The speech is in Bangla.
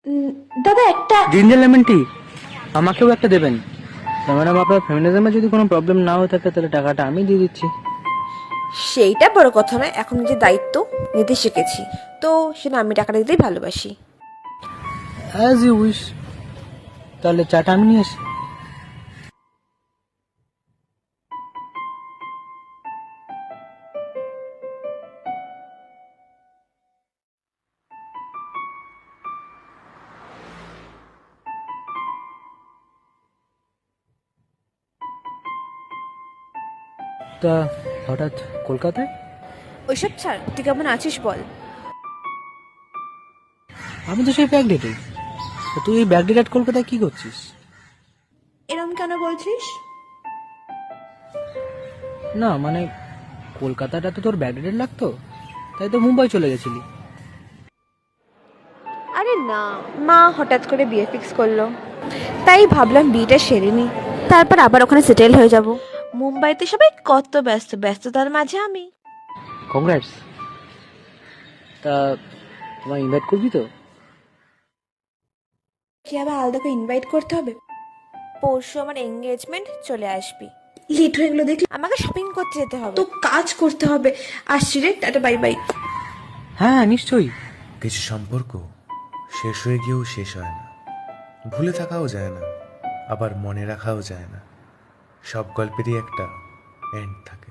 উম, দাদা একটা। জিঞ্জার লেমন টি আমাকেও একটা দেবেন। ম্যাডাম, আপনার ফেমিনিজমে যদি কোনো প্রবলেম না হয়ে থাকে তাহলে টাকাটা আমি দিয়ে দিচ্ছি। সেইটা বড় কথা নয়, এখন নিজের দায়িত্ব নিতে শিখেছি, তো সেটা আমি টাকাটা দিতেই ভালোবাসি। As you wish. তাহলে চাটা আমি নিয়ে আসি। তা হঠাৎ কলকাতায়? ওইসব ছাড়, তুই কেমন আছিস বল। আমি তো সেই ব্যাগ ডেটে। তো তুই এই ব্যাগ ডেট কলকাতায় কি করছিস? এরম কেন বলছিস? না মানে, কলকাতাটা তো তোর ব্যাগ ডেট লাগতো, তাই তো মুম্বাই চলে গেছিলি। আরে না, মা হঠাৎ করে বিয়ে ফিক্স করলো, তাই ভাবলাম বিয়েটা সেরে নি, তারপর আবার ওখানে সেটেল হয়ে যাব। মুম্বাইতে সবাই কত ব্যস্ত, ব্যস্ততার মাঝে আমি। কংগ্রাটস। তা তোমায় ইনভাইট করবি তো? কি আবার আলাদা করে ইনভাইট করতে হবে? পরশু আমার এঙ্গেজমেন্ট, চলে আসবি। লেট হয়ে গেলো দেখলি, আমাকে শপিং করতে যেতে হবে, তো কাজ করতে হবে। আসছি রে, টাটা বাই বাই। হ্যাঁ নিশ্চয়ই। কিছু সম্পর্ক শেষ হয়ে গিয়েও শেষ হয় না, ভুলে থাকাও যায় না, আবার মনে রাখাও যায় না। সব গল্পেরই একটা এন্ড থাকে।